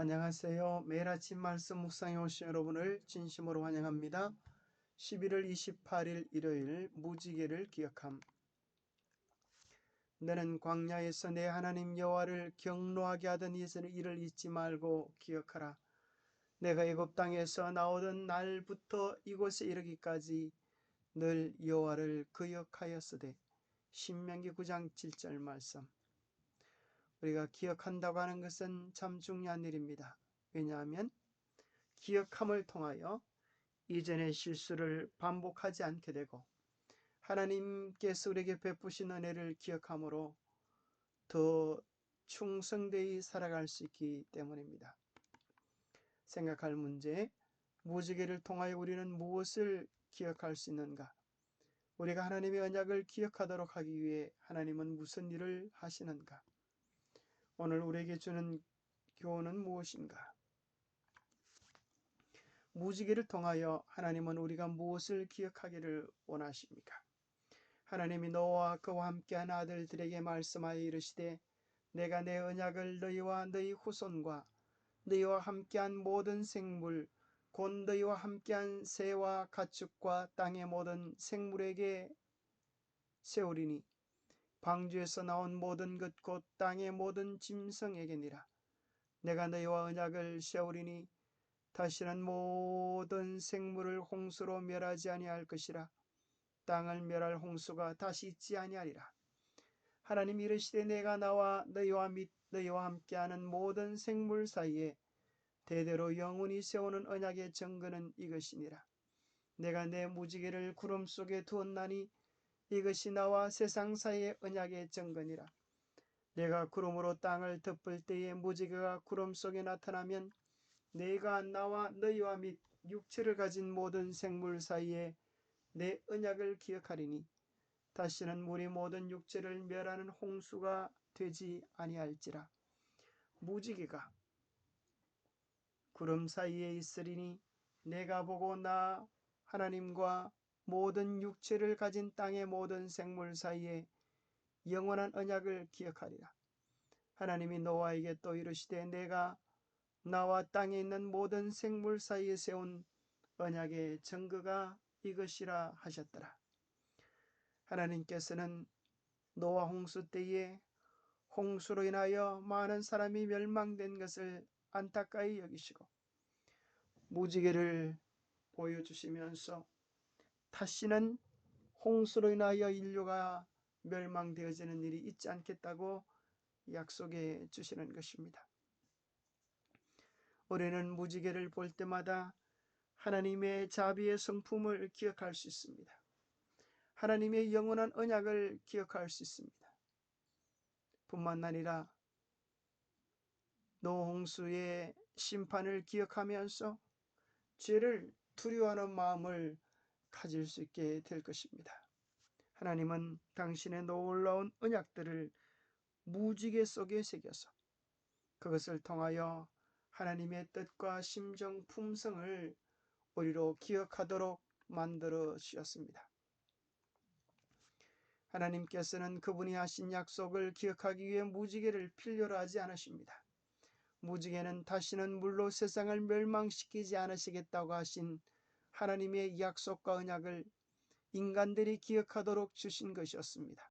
안녕하세요. 매일 아침 말씀 묵상에 오신 여러분을 진심으로 환영합니다. 11월 28일 일요일 무지개를 기억함. 너는 광야에서 내 하나님 여호와를 경노하게 하던 일을 잊지 말고 기억하라. 내가 애굽 땅에서 나오던 날부터 이곳에 이르기까지 늘 여호와를 기억하였으되. 신명기 9장 7절 말씀. 우리가 기억한다고 하는 것은 참 중요한 일입니다. 왜냐하면 기억함을 통하여 이전의 실수를 반복하지 않게 되고 하나님께서 우리에게 베푸신 은혜를 기억함으로 더 충성되이 살아갈 수 있기 때문입니다. 생각할 문제, 무지개를 통하여 우리는 무엇을 기억할 수 있는가? 우리가 하나님의 언약을 기억하도록 하기 위해 하나님은 무슨 일을 하시는가? 오늘 우리에게 주는 교훈은 무엇인가? 무지개를 통하여 하나님은 우리가 무엇을 기억하기를 원하십니까? 하나님이 너와 그와 함께한 아들들에게 말씀하여 이르시되 내가 내 언약을 너희와 너희 후손과 너희와 함께한 모든 생물 곧 너희와 함께한 새와 가축과 땅의 모든 생물에게 세우리니 방주에서 나온 모든 것 곧 땅의 모든 짐승에게니라. 내가 너희와 언약을 세우리니 다시는 모든 생물을 홍수로 멸하지 아니할 것이라. 땅을 멸할 홍수가 다시 있지 아니하리라. 하나님이 이르시되 내가 나와 너희와 및 너희와 함께하는 모든 생물 사이에 대대로 영원히 세우는 언약의 증거는 이것이니라. 내가 내 무지개를 구름 속에 두었나니 이것이 나와 세상 사이의 언약의 증거니라. 내가 구름으로 땅을 덮을 때에 무지개가 구름 속에 나타나면 내가 나와 너희와 및 육체를 가진 모든 생물 사이에 내 언약을 기억하리니 다시는 우리 모든 육체를 멸하는 홍수가 되지 아니할지라. 무지개가 구름 사이에 있으리니 내가 보고 나 하나님과 모든 육체를 가진 땅의 모든 생물 사이에 영원한 언약을 기억하리라. 하나님이 노아에게 또 이르시되 내가 나와 땅에 있는 모든 생물 사이에 세운 언약의 증거가 이것이라 하셨더라. 하나님께서는 노아 홍수 때에 홍수로 인하여 많은 사람이 멸망된 것을 안타까이 여기시고 무지개를 보여주시면서 다시는 홍수로 인하여 인류가 멸망되어지는 일이 있지 않겠다고 약속해 주시는 것입니다. 우리는 무지개를 볼 때마다 하나님의 자비의 성품을 기억할 수 있습니다. 하나님의 영원한 언약을 기억할 수 있습니다. 뿐만 아니라 노홍수의 심판을 기억하면서 죄를 두려워하는 마음을 가질 수 있게 될 것입니다. 하나님은 당신의 놀라운 언약들을 무지개 속에 새겨서 그것을 통하여 하나님의 뜻과 심정 품성을 우리로 기억하도록 만들어 주셨습니다. 하나님께서는 그분이 하신 약속을 기억하기 위해 무지개를 필요로 하지 않으십니다. 무지개는 다시는 물로 세상을 멸망시키지 않으시겠다고 하신 하나님의 약속과 언약을 인간들이 기억하도록 주신 것이었습니다.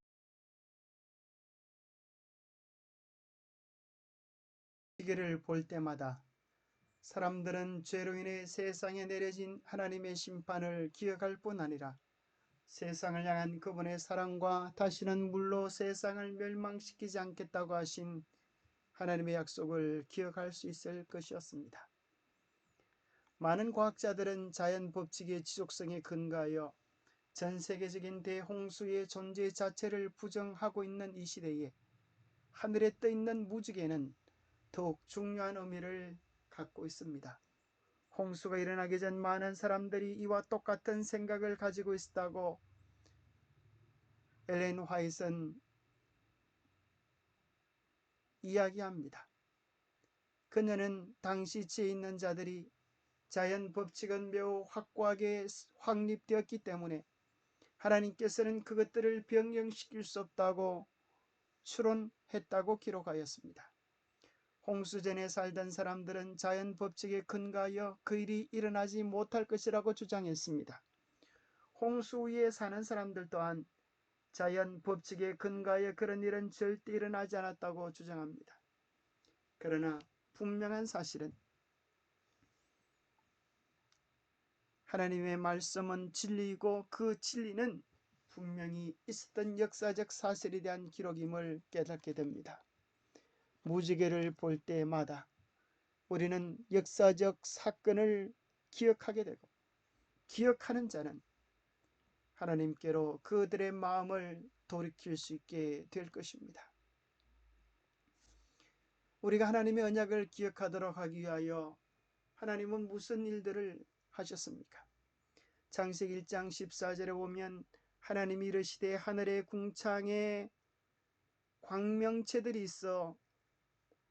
무지개를 볼 때마다 사람들은 죄로 인해 세상에 내려진 하나님의 심판을 기억할 뿐 아니라 세상을 향한 그분의 사랑과 다시는 물로 세상을 멸망시키지 않겠다고 하신 하나님의 약속을 기억할 수 있을 것이었습니다. 많은 과학자들은 자연 법칙의 지속성에 근거하여 전 세계적인 대홍수의 존재 자체를 부정하고 있는 이 시대에 하늘에 떠 있는 무지개는 더욱 중요한 의미를 갖고 있습니다. 홍수가 일어나기 전 많은 사람들이 이와 똑같은 생각을 가지고 있었다고 엘렌 화이트는 이야기합니다. 그녀는 당시 지혜 있는 자들이 자연 법칙은 매우 확고하게 확립되었기 때문에 하나님께서는 그것들을 변경시킬 수 없다고 추론했다고 기록하였습니다. 홍수전에 살던 사람들은 자연 법칙에 근거하여 그 일이 일어나지 못할 것이라고 주장했습니다. 홍수 위에 사는 사람들 또한 자연 법칙에 근거하여 그런 일은 절대 일어나지 않았다고 주장합니다. 그러나 분명한 사실은 하나님의 말씀은 진리이고 그 진리는 분명히 있었던 역사적 사실에 대한 기록임을 깨닫게 됩니다. 무지개를 볼 때마다 우리는 역사적 사건을 기억하게 되고 기억하는 자는 하나님께로 그들의 마음을 돌이킬 수 있게 될 것입니다. 우리가 하나님의 언약을 기억하도록 하기 위하여 하나님은 무슨 일들을 하셨습니까? 창세기 1장 14절에 보면 하나님이 이르시되 하늘의 궁창에 광명체들이 있어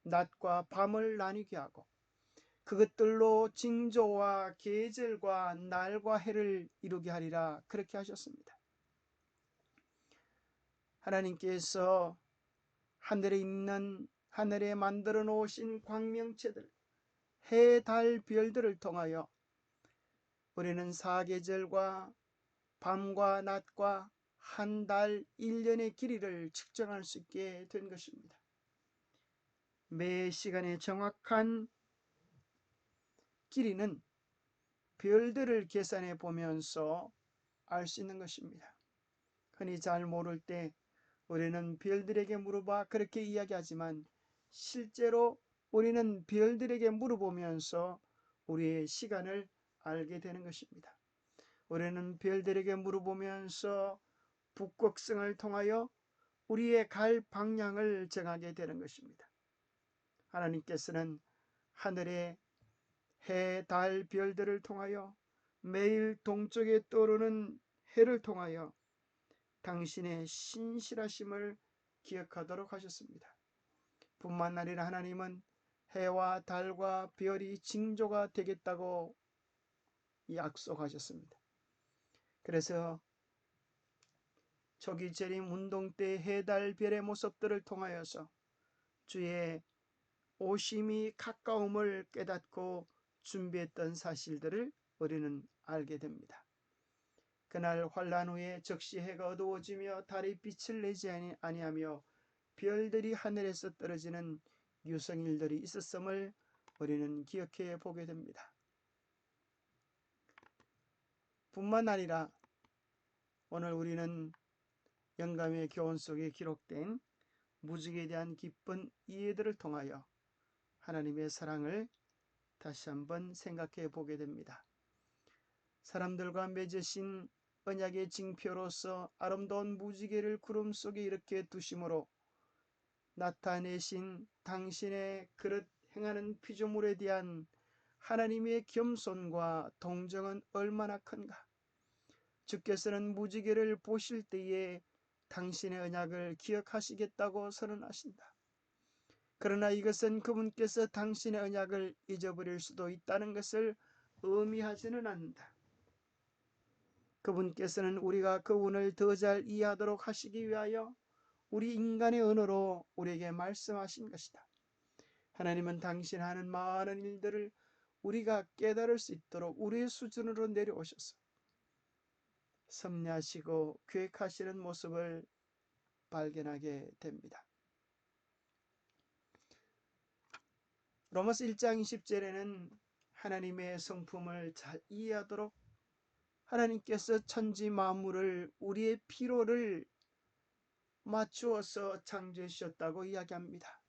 낮과 밤을 나뉘게 하고 그것들로 징조와 계절과 날과 해를 이루게 하리라, 그렇게 하셨습니다. 하나님께서 하늘에 만들어 놓으신 광명체들, 해, 달, 별들을 통하여 우리는 사계절과 밤과 낮과 한 달, 1년의 길이를 측정할 수 있게 된 것입니다. 매 시간의 정확한 길이는 별들을 계산해 보면서 알 수 있는 것입니다. 흔히 잘 모를 때 우리는 별들에게 물어봐 그렇게 이야기하지만 실제로 우리는 별들에게 물어보면서 우리의 시간을 알게 되는 것입니다. 우리는 별들에게 물어보면서 북극성을 통하여 우리의 갈 방향을 정하게 되는 것입니다. 하나님께서는 하늘의 해, 달, 별들을 통하여 매일 동쪽에 떠오르는 해를 통하여 당신의 신실하심을 기억하도록 하셨습니다. 뿐만 아니라 하나님은 해와 달과 별이 징조가 되겠다고 약속하셨습니다. 그래서 초기 재림 운동 때 해, 달, 별의 모습들을 통하여서 주의 오심이 가까움을 깨닫고 준비했던 사실들을 우리는 알게 됩니다. 그날 환란 후에 즉시 해가 어두워지며 달이 빛을 내지 아니하며 별들이 하늘에서 떨어지는 유성일들이 있었음을 우리는 기억해 보게 됩니다. 뿐만 아니라 오늘 우리는 영감의 교훈 속에 기록된 무지개에 대한 깊은 이해들을 통하여 하나님의 사랑을 다시 한번 생각해 보게 됩니다. 사람들과 맺으신 언약의 징표로서 아름다운 무지개를 구름 속에 이렇게 두심으로 나타내신 당신의 그릇 행하는 피조물에 대한 하나님의 겸손과 동정은 얼마나 큰가. 주께서는 무지개를 보실 때에 당신의 언약을 기억하시겠다고 선언하신다. 그러나 이것은 그분께서 당신의 언약을 잊어버릴 수도 있다는 것을 의미하지는 않는다. 그분께서는 우리가 그분을 더 잘 이해하도록 하시기 위하여 우리 인간의 언어로 우리에게 말씀하신 것이다. 하나님은 당신 하는 많은 일들을 우리가 깨달을 수 있도록 우리의 수준으로 내려오셔서 섭리하시고 계획하시는 모습을 발견하게 됩니다. 로마서 1장 20절에는 하나님의 성품을 잘 이해하도록 하나님께서 천지 만물을 우리의 필요를 맞추어서 창조해 주셨다고 이야기합니다.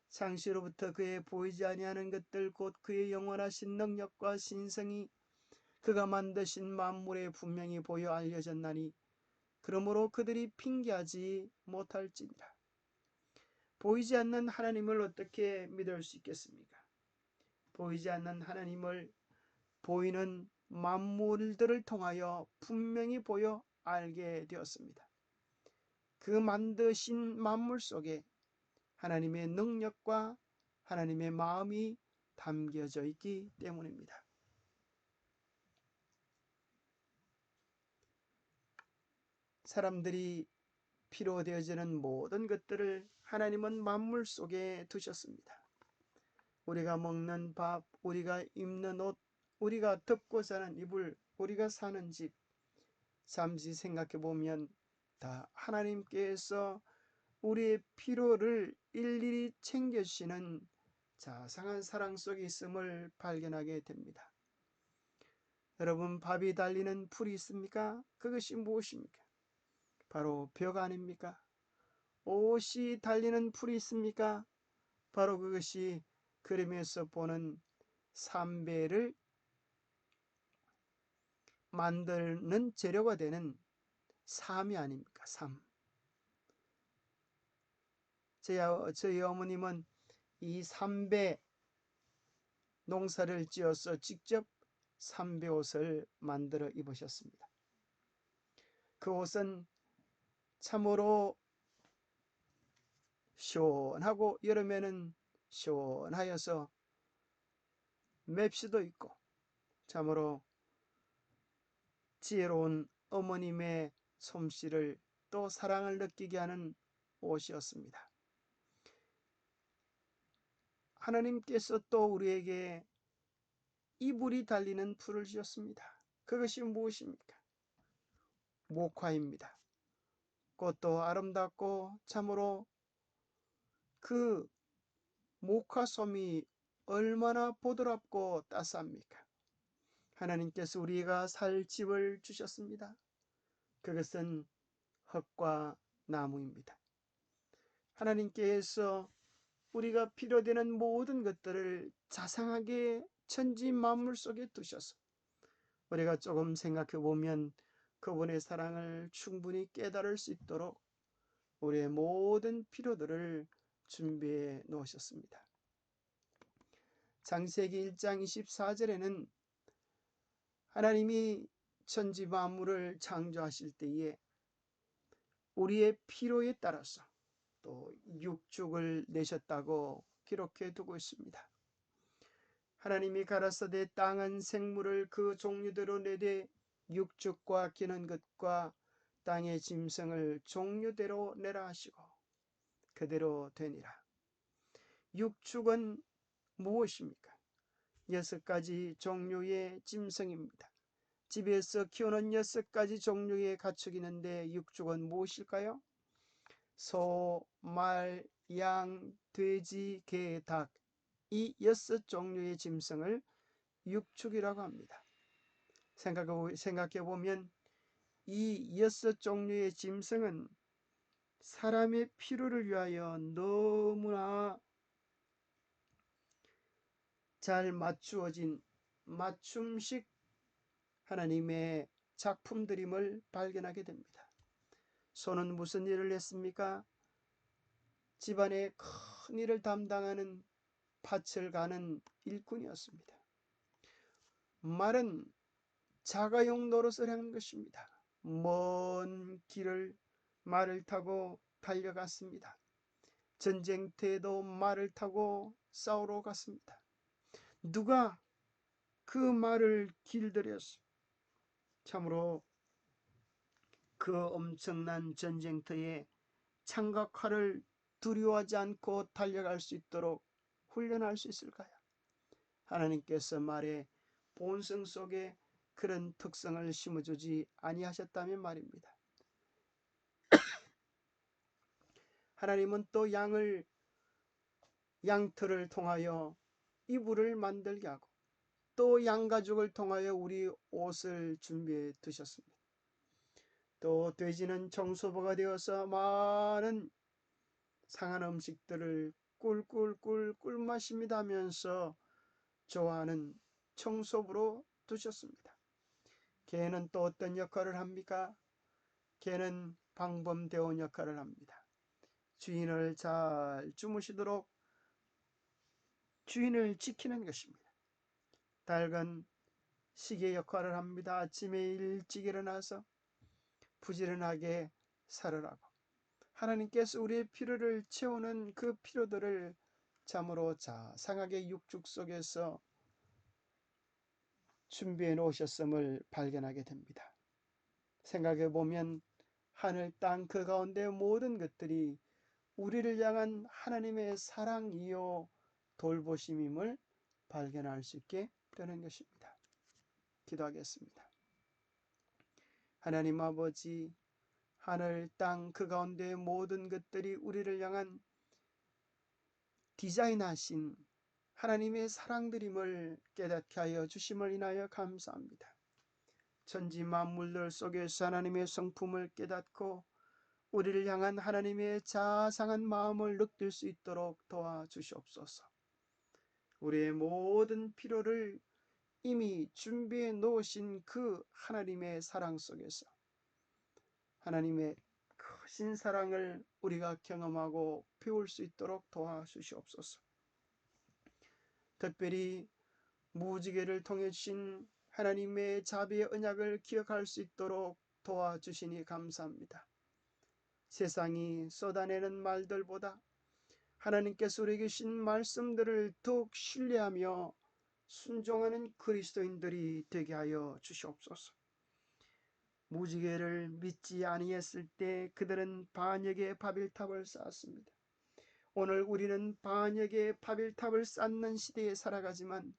창시로부터 그의 보이지 아니하는 것들 곧 그의 영원하신 능력과 신성이 그가 만드신 만물에 분명히 보여 알려졌나니 그러므로 그들이 핑계하지 못할지니라. 보이지 않는 하나님을 어떻게 믿을 수 있겠습니까? 보이지 않는 하나님을 보이는 만물들을 통하여 분명히 보여 알게 되었습니다. 그 만드신 만물 속에 하나님의 능력과 하나님의 마음이 담겨져 있기 때문입니다. 사람들이 필요되어지는 모든 것들을 하나님은 만물 속에 두셨습니다. 우리가 먹는 밥, 우리가 입는 옷, 우리가 덮고 자는 이불, 우리가 사는 집, 잠시 생각해 보면 다 하나님께서 우리의 필요를 일일이 챙겨주시는 자상한 사랑 속에 있음을 발견하게 됩니다. 여러분, 밥이 달리는 풀이 있습니까? 그것이 무엇입니까? 바로 벽 아닙니까? 옷이 달리는 풀이 있습니까? 바로 그것이 그림에서 보는 삼배를 만드는 재료가 되는 삶이 아닙니까? 삶. 저희 어머님은 이 삼배 농사를 지어서 직접 삼배 옷을 만들어 입으셨습니다. 그 옷은 참으로 시원하고 여름에는 시원하여서 맵시도 있고 참으로 지혜로운 어머님의 솜씨를 또 사랑을 느끼게 하는 옷이었습니다. 하나님께서 또 우리에게 이불이 달리는 풀을 주셨습니다. 그것이 무엇입니까? 목화입니다. 꽃도 아름답고 참으로 그 목화솜이 얼마나 보드랍고 따스합니까? 하나님께서 우리가 살 집을 주셨습니다. 그것은 흙과 나무입니다. 하나님께서 우리가 필요되는 모든 것들을 자상하게 천지 만물 속에 두셔서 우리가 조금 생각해 보면 그분의 사랑을 충분히 깨달을 수 있도록 우리의 모든 필요들을 준비해 놓으셨습니다. 창세기 1장 24절에는 하나님이 천지 만물을 창조하실 때에 우리의 필요에 따라서 또 육축을 내셨다고 기록해 두고 있습니다. 하나님이 가라사대 땅은 생물을 그 종류대로 내되 육축과 기는 것과 땅의 짐승을 종류대로 내라 하시고 그대로 되니라. 육축은 무엇입니까? 6가지 종류의 짐승입니다. 집에서 키우는 6가지 종류의 가축이 있는데 육축은 무엇일까요? 소, 말, 양, 돼지, 개, 닭, 이 6종류의 짐승을 육축이라고 합니다. 생각해 보면 이 6종류의 짐승은 사람의 필요를 위하여 너무나 잘 맞추어진 맞춤식 하나님의 작품들임을 발견하게 됩니다. 소는 무슨 일을 했습니까? 집안의 큰 일을 담당하는 밭을 가는 일꾼이었습니다. 말은 자가용 노릇을 하는 것입니다. 먼 길을 말을 타고 달려갔습니다. 전쟁터에도 말을 타고 싸우러 갔습니다. 누가 그 말을 길들였어? 참으로 그 엄청난 전쟁터에 창각화를 두려워하지 않고 달려갈 수 있도록 훈련할 수 있을까요? 하나님께서 말의 본성 속에 그런 특성을 심어주지 아니하셨다면 말입니다. 하나님은 또 양털을 통하여 이불을 만들게 하고 또 양가죽을 통하여 우리 옷을 준비해 두셨습니다. 또 돼지는 청소부가 되어서 많은 상한 음식들을 꿀꿀꿀 꿀맛입니다 하면서 좋아하는 청소부로 두셨습니다. 개는 또 어떤 역할을 합니까? 개는 방범대원 역할을 합니다. 주인을 잘 주무시도록 주인을 지키는 것입니다. 닭은 시계 역할을 합니다. 아침에 일찍 일어나서 부지런하게 살으라고. 하나님께서 우리의 필요를 채우는 그 필요들을 참으로 자상하게 육축 속에서 준비해 놓으셨음을 발견하게 됩니다. 생각해 보면 하늘 땅 그 가운데 모든 것들이 우리를 향한 하나님의 사랑이요 돌보심임을 발견할 수 있게 되는 것입니다. 기도하겠습니다. 하나님 아버지, 하늘, 땅, 그 가운데 모든 것들이 우리를 향한 디자인하신 하나님의 사랑들임을 깨닫게 하여 주심을 인하여 감사합니다. 천지 만물들 속에서 하나님의 성품을 깨닫고 우리를 향한 하나님의 자상한 마음을 느낄 수 있도록 도와주시옵소서. 우리의 모든 필요를 이미 준비해 놓으신 그 하나님의 사랑 속에서 하나님의 크신 사랑을 우리가 경험하고 배울 수 있도록 도와주시옵소서. 특별히 무지개를 통해 주신 하나님의 자비의 언약을 기억할 수 있도록 도와주시니 감사합니다. 세상이 쏟아내는 말들보다 하나님께서 우리에게 주신 말씀들을 더욱 신뢰하며 순종하는 그리스도인들이 되게 하여 주시옵소서. 무지개를 믿지 아니했을 때 그들은 반역의 바벨탑을 쌓았습니다. 오늘 우리는 반역의 바벨탑을 쌓는 시대에 살아가지만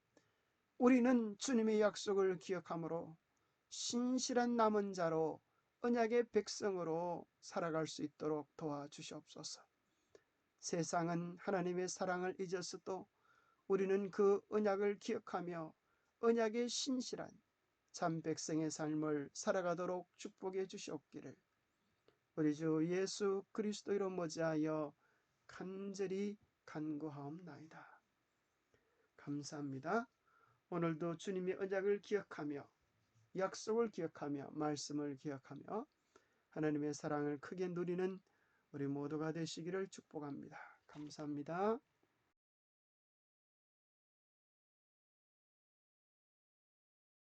우리는 주님의 약속을 기억함으로 신실한 남은 자로 언약의 백성으로 살아갈 수 있도록 도와주시옵소서. 세상은 하나님의 사랑을 잊었어도 우리는 그 언약을 기억하며 언약의 신실한 참 백성의 삶을 살아가도록 축복해 주시옵기를 우리 주 예수 그리스도로 머지하여 간절히 간구하옵나이다. 감사합니다. 오늘도 주님의 언약을 기억하며 약속을 기억하며 말씀을 기억하며 하나님의 사랑을 크게 누리는 우리 모두가 되시기를 축복합니다. 감사합니다.